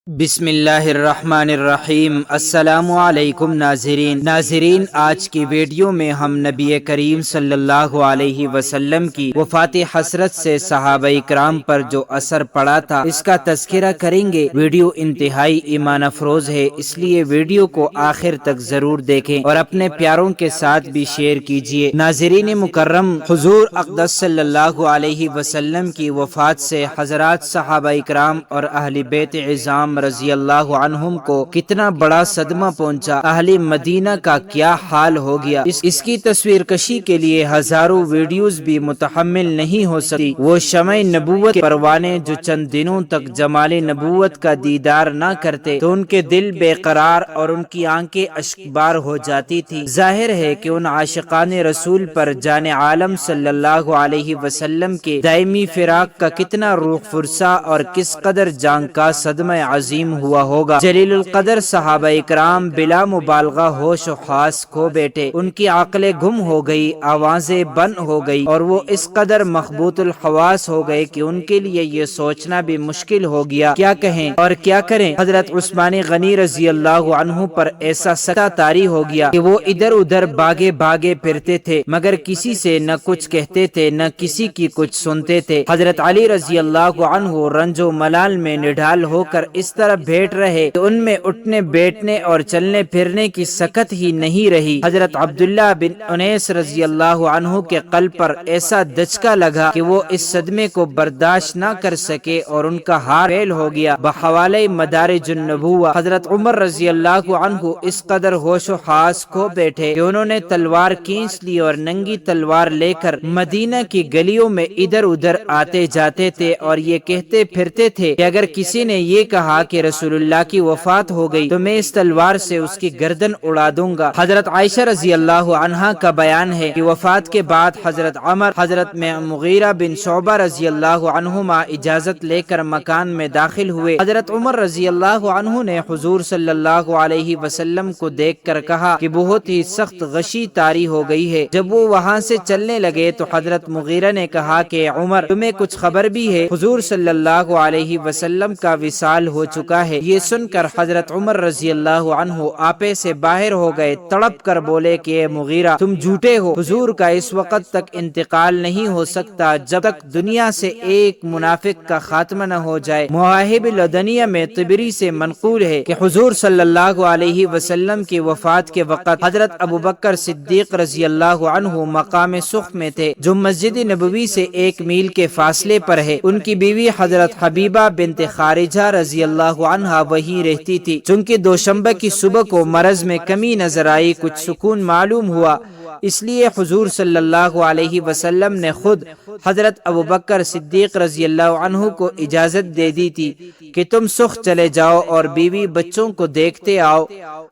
بسم اللہ الرحمن الرحیم۔ السلام علیکم ناظرین، آج کی ویڈیو میں ہم نبی کریم صلی اللہ علیہ وسلم کی وفات حسرت سے صحابہ کرام پر جو اثر پڑا تھا اس کا تذکرہ کریں گے۔ ویڈیو انتہائی ایمان افروز ہے، اس لیے ویڈیو کو آخر تک ضرور دیکھیں اور اپنے پیاروں کے ساتھ بھی شیئر کیجیے۔ ناظرین مکرم، حضور اقدس صلی اللہ علیہ وسلم کی وفات سے حضرات صحابہ کرام اور اہل بیت عظام رضی اللہ عنہم کو کتنا بڑا صدمہ پہنچا، اہل مدینہ کا کیا حال ہو گیا۔ اس کی تصویر کشی کے لیے ہزاروں ویڈیوز بھی متحمل نہیں ہو سکتی۔ وہ شمع نبوت کے پروانے جو چند دنوں تک جمال نبوت کا دیدار نہ کرتے تو ان کے دل بے قرار اور ان کی آنکھیں اشکبار ہو جاتی تھی۔ ظاہر ہے کہ ان عاشقان رسول پر جان عالم صلی اللہ علیہ وسلم کے دائمی فراق کا کتنا روح فرسا اور کس قدر جان کا صدمہ عظیم ہوا ہوگا۔ جلیل القدر صحابہ کرام بلا مبالغہ ہوش و حواس کھو بیٹھے، ان کی عقلیں گم ہو گئی، آوازیں بند ہو گئی اور وہ اس قدر مخبوط الحواس ہو گئے کہ ان کے لیے یہ سوچنا بھی مشکل ہو گیا کیا کہیں اور کیا کریں۔ حضرت عثمان غنی رضی اللہ عنہ پر ایسا سکتہ طاری ہو گیا کہ وہ ادھر ادھر بھاگے پھرتے تھے، مگر کسی سے نہ کچھ کہتے تھے نہ کسی کی کچھ سنتے تھے۔ حضرت علی رضی اللہ عنہ رنج و ملال میں نڈھال ہو کر اس طرح بیٹھ رہے کہ ان میں اٹھنے بیٹھنے اور چلنے پھرنے کی سکت ہی نہیں رہی۔ حضرت عبداللہ بن انیس رضی اللہ عنہ کے قلب پر ایسا دھچکا لگا کہ وہ اس صدمے کو برداشت نہ کر سکے اور ان کا ہار فیل ہو گیا۔ بحوالہ مدارج النبوہ حضرت عمر رضی اللہ عنہ اس قدر ہوش و حواس کھو بیٹھے کہ انہوں نے تلوار کھینچ لی اور ننگی تلوار لے کر مدینہ کی گلیوں میں ادھر ادھر آتے جاتے تھے اور یہ کہتے پھرتے تھے کہ اگر کسی نے یہ کہا کہ رسول اللہ کی وفات ہو گئی تو میں اس تلوار سے اس کی گردن اڑا دوں گا۔ حضرت عائشہ رضی اللہ عنہا کا بیان ہے کہ وفات کے بعد حضرت عمر حضرت مغیرہ بن شعبہ رضی اللہ عنہما اجازت لے کر مکان میں داخل ہوئے۔ حضرت عمر رضی اللہ عنہ نے حضور صلی اللہ علیہ وسلم کو دیکھ کر کہا کہ بہت ہی سخت غشی طاری ہو گئی ہے۔ جب وہ وہاں سے چلنے لگے تو حضرت مغیرہ نے کہا کہ عمر تمہیں کچھ خبر بھی ہے؟ حضور صلی اللہ علیہ وسلم کا وصال ہو چکا ہے۔ یہ سن کر حضرت عمر رضی اللہ عنہ آپے سے باہر ہو گئے، تڑپ کر بولے کہ اے مغیرہ تم جھوٹے ہو، حضور کا اس وقت تک انتقال نہیں ہو سکتا جب تک دنیا سے ایک منافق کا خاتمہ نہ ہو جائے۔ مواہب الدنیہ میں طبری سے منقول ہے کہ حضور صلی اللہ علیہ وسلم کی وفات کے وقت حضرت ابوبکر صدیق رضی اللہ عنہ مقام سخ میں تھے جو مسجد نبوی سے 1 میل کے فاصلے پر ہے۔ ان کی بیوی حضرت حبیبہ بنت خارجہ رضی اللہ عنہا وہیں رہتی تھی۔ چونکہ دوشنبہ کی صبح کو مرض میں کمی نظر آئی، کچھ سکون معلوم ہوا، اس لیے حضور صلی اللہ علیہ وسلم نے خود حضرت ابوبکر صدیق رضی اللہ عنہ کو اجازت دے دی تھی کہ تم سخ چلے جاؤ اور بیوی بچوں کو دیکھتے آؤ۔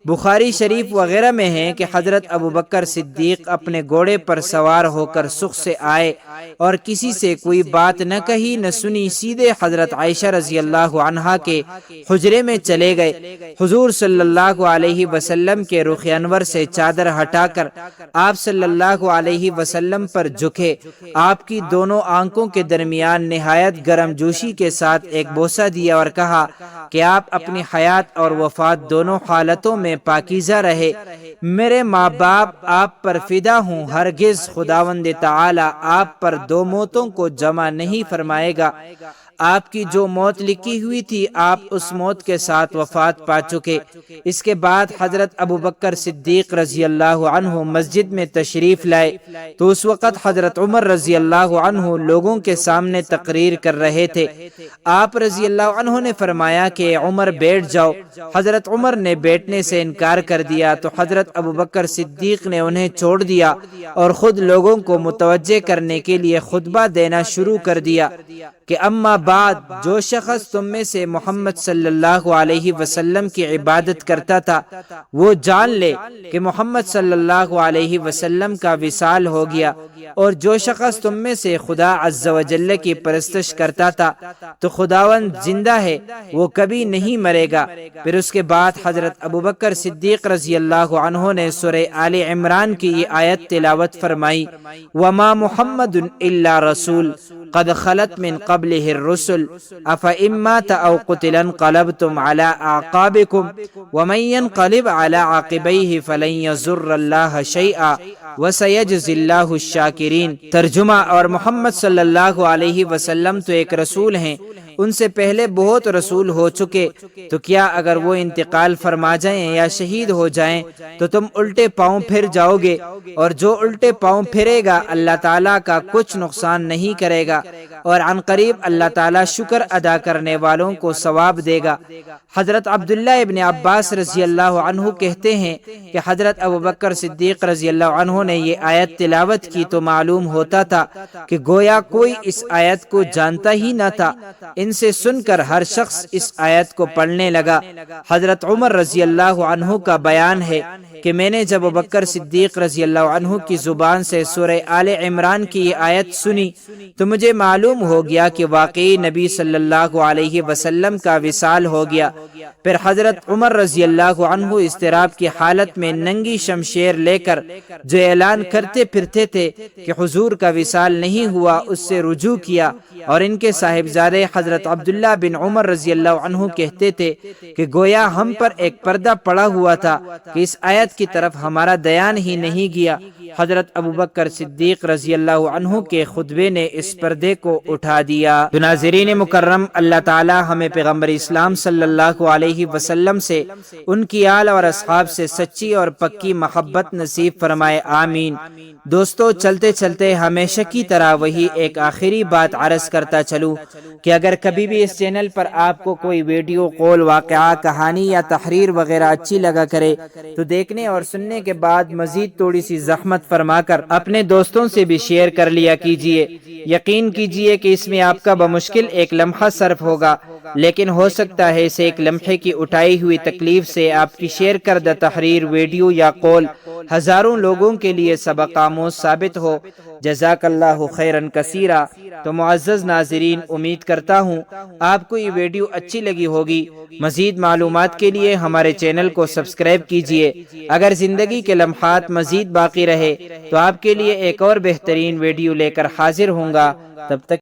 بخاری شریف وغیرہ میں ہے کہ حضرت ابوبکر صدیق اپنے گھوڑے پر سوار ہو کر سخ سے آئے اور کسی سے کوئی بات نہ کہی نہ سنی، سیدھے حضرت عائشہ رضی اللہ عنہا کے حجرے میں چلے گئے۔ حضور صلی اللہ علیہ وسلم کے رخ انور سے چادر ہٹا کر آپ صلی اللہ علیہ وسلم پر جھکے، آپ کی دونوں آنکھوں کے درمیان نہایت گرم جوشی کے ساتھ ایک بوسہ دیا اور کہا کہ آپ اپنی حیات اور وفات دونوں حالتوں میں پاکیزہ رہے۔ میرے ماں باپ آپ پر فدا ہوں، ہرگز خداوند تعالی آپ پر 2 موتوں کو جمع نہیں فرمائے گا۔ آپ کی جو موت لکھی ہوئی تھی آپ اس موت کے ساتھ وفات پا چکے۔ اس کے بعد حضرت ابوبکر صدیق رضی اللہ عنہ مسجد میں تشریف لائے تو اس وقت حضرت عمر رضی اللہ عنہ لوگوں کے سامنے تقریر کر رہے تھے۔ آپ رضی اللہ عنہ نے فرمایا کہ عمر بیٹھ جاؤ۔ حضرت عمر نے بیٹھنے سے انکار کر دیا تو حضرت ابوبکر صدیق نے انہیں چھوڑ دیا اور خود لوگوں کو متوجہ کرنے کے لیے خطبہ دینا شروع کر دیا کہ اما بعد، جو شخص تم میں سے محمد صلی اللہ علیہ وسلم کی عبادت کرتا تھا وہ جان لے کہ محمد صلی اللہ علیہ وسلم کا وصال ہو گیا، اور جو شخص تم میں سے خدا عز و جل کی پرستش کرتا تھا تو خداوند زندہ ہے، وہ کبھی نہیں مرے گا۔ پھر اس کے بعد حضرت ابوبکر صدیق رضی اللہ عنہ نے سورہ آل عمران کی یہ آیت تلاوت فرمائی، وما محمد الا رسول، قد خلت من قبله الرسل افإن مات او قتل انقلبتم على اعقابكم ومن ينقلب على عقبيه فلن يضر الله شيئا وسيجزي الله الشاكرين۔ ترجمہ، اور محمد صلی اللہ علیہ وسلم تو ایک رسول ہیں، ان سے پہلے بہت رسول ہو چکے، تو کیا اگر وہ انتقال فرما جائیں یا شہید ہو جائیں تو تم الٹے پاؤں پھر جاؤ گے، اور جو الٹے پاؤں پھرے گا اللہ تعالیٰ کا کچھ نقصان نہیں کرے گا، اور عن قریب اللہ تعالیٰ شکر ادا کرنے والوں کو ثواب دے گا۔ حضرت عبداللہ ابن عباس رضی اللہ عنہ کہتے ہیں کہ حضرت ابوبکر صدیق رضی اللہ عنہ نے یہ آیت تلاوت کی تو معلوم ہوتا تھا کہ گویا کوئی اس آیت کو جانتا ہی نہ تھا، ان سے سن کر ہر شخص اس آیت کو پڑھنے لگا۔ حضرت عمر رضی اللہ عنہ کا بیان ہے کہ میں نے جب ابوبکر صدیق رضی اللہ عنہ کی زبان سے سورہ آل عمران کی یہ آیت سنی تو مجھے معلوم ہو گیا کہ واقعی نبی صلی اللہ علیہ وسلم کا وصال ہو گیا۔ پھر حضرت عمر رضی اللہ عنہ اضطراب کی حالت میں ننگی شمشیر لے کر جو اعلان کرتے پھرتے تھے کہ حضور کا وصال نہیں ہوا، اس سے رجوع کیا، اور ان کے صاحبزادے حضرت عبداللہ بن عمر رضی اللہ عنہ کہتے تھے کہ گویا ہم پر ایک پردہ پڑا ہوا تھا کہ اس آیت کی طرف ہمارا دھیان ہی نہیں گیا۔ حضرت ابوبکر صدیق رضی اللہ عنہ کے خطبے نے اس پردے کو اٹھا دیا۔ تو ناظرین مکرم، اللہ تعالی ہمیں پیغمبر اسلام صلی اللہ علیہ وسلم سے، ان کی آل اور اصحاب سے سچی اور پکی محبت نصیب فرمائے، آمین۔ دوستو، چلتے چلتے ہمیشہ کی طرح وہی ایک آخری بات عرض کرتا چلوں کہ اگر کبھی بھی اس چینل پر آپ کو کوئی ویڈیو، قول، واقعہ، کہانی یا تحریر وغیرہ اچھی لگا کرے تو دیکھنے اور سننے کے بعد مزید تھوڑی سی زحمت فرما کر اپنے دوستوں سے بھی شیئر کر لیا کیجئے۔ یقین کیجئے کہ اس میں آپ کا بمشکل ایک لمحہ صرف ہوگا، لیکن ہو سکتا ہے اسے ایک لمحے کی اٹھائی ہوئی تکلیف سے آپ کی شیئر کردہ تحریر، ویڈیو یا قول ہزاروں لوگوں کے لیے سبق آموز ثابت ہو۔ جزاک اللہ خیرن کثیرا۔ تو معزز ناظرین، امید کرتا ہوں آپ کو یہ ویڈیو اچھی لگی ہوگی۔ مزید معلومات کے لیے ہمارے چینل کو سبسکرائب کیجئے۔ اگر زندگی کے لمحات مزید باقی رہے تو آپ کے لیے ایک اور بہترین ویڈیو لے کر حاضر ہوں گا۔ تب تک